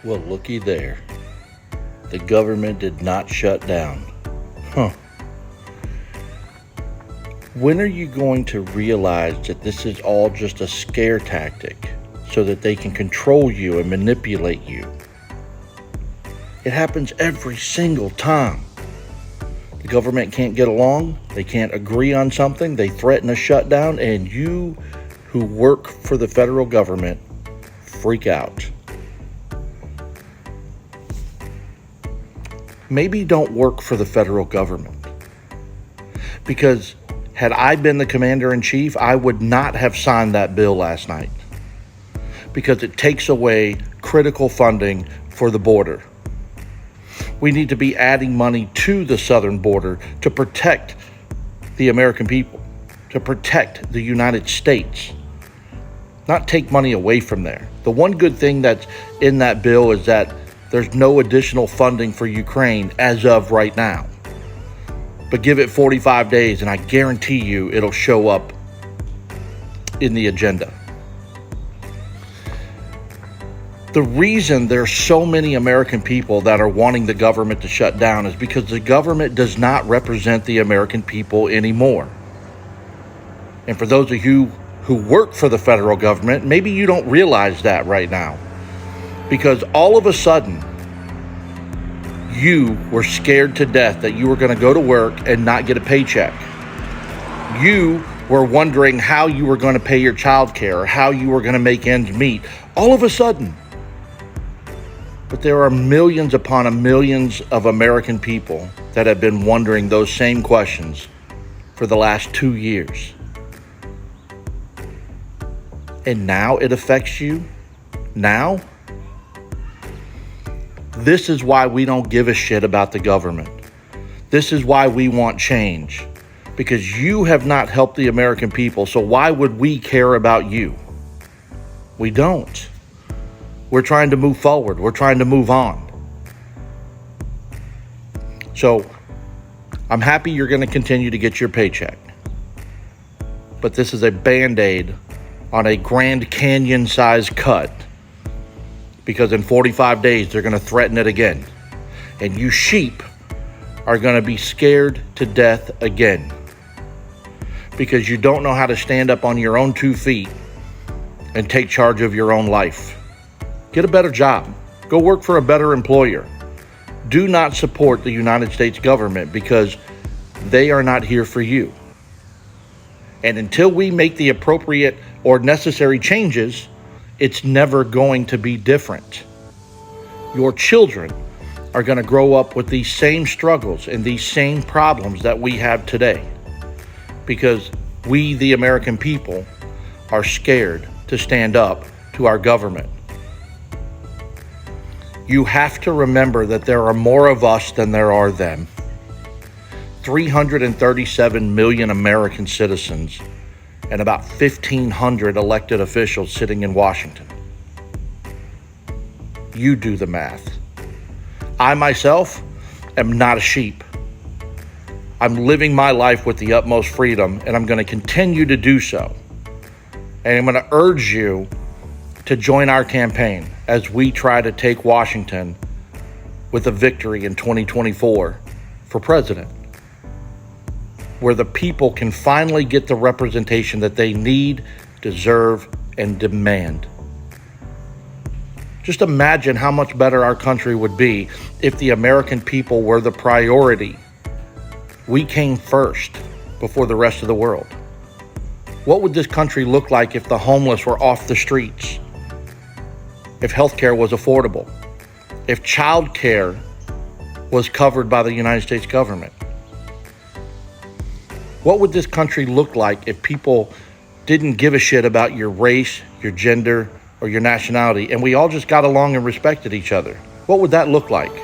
Well, looky there. The government did not shut down. Huh. When are you going to realize that this is all just a scare tactic so that they can control you and manipulate you? It happens every single time. The government can't get along, they can't agree on something, they threaten a shutdown, and you who work for the federal government freak out. Maybe don't work for the federal government. Because had I been the commander-in-chief, I would not have signed that bill last night. Because it takes away critical funding for the border. We need to be adding money to the southern border to protect the American people, to protect the United States, not take money away from there. The one good thing that's in that bill is that there's no additional funding for Ukraine as of right now. But give it 45 days and I guarantee you it'll show up in the agenda. The reason there's so many American people that are wanting the government to shut down is because the government does not represent the American people anymore. And for those of you who work for the federal government, maybe you don't realize that right now. Because all of a sudden, you were scared to death that you were going to go to work and not get a paycheck. You were wondering how you were going to pay your child care or how you were going to make ends meet. All of a sudden. But there are millions upon millions of American people that have been wondering those same questions for the last 2 years. And now it affects you? Now? This is why we don't give a shit about the government. This is why we want change. Because you have not helped the American people, so why would we care about you? We don't. We're trying to move forward. We're trying to move on. So, I'm happy you're going to continue to get your paycheck. But this is a Band-Aid on a Grand Canyon-sized cut. Because in 45 days, they're going to threaten it again. And you sheep are going to be scared to death again. Because you don't know how to stand up on your own 2 feet and take charge of your own life. Get a better job. Go work for a better employer. Do not support the United States government because they are not here for you. And until we make the appropriate or necessary changes, it's never going to be different. Your children are going to grow up with these same struggles and these same problems that we have today. Because we, the American people, are scared to stand up to our government. You have to remember that there are more of us than there are them. 337 million American citizens and about 1,500 elected officials sitting in Washington. You do the math. I myself am not a sheep. I'm living my life with the utmost freedom, and I'm going to continue to do so. And I'm going to urge you to join our campaign as we try to take Washington with a victory in 2024 for president, where the people can finally get the representation that they need, deserve, and demand. Just imagine how much better our country would be if the American people were the priority. We came first before the rest of the world. What would this country look like if the homeless were off the streets? If healthcare was affordable? If childcare was covered by the United States government? What would this country look like if people didn't give a shit about your race, your gender, or your nationality, and we all just got along and respected each other? What would that look like?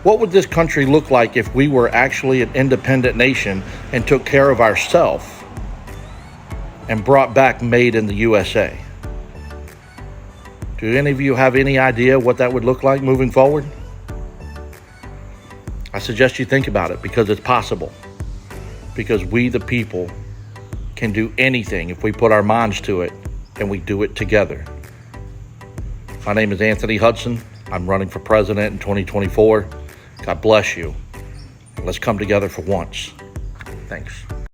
What would this country look like if we were actually an independent nation and took care of ourselves and brought back Made in the USA? Do any of you have any idea what that would look like moving forward? I suggest you think about it because it's possible. Because we, the people, can do anything if we put our minds to it and we do it together. My name is Anthony Hudson. I'm running for president in 2024. God bless you. Let's come together for once. Thanks.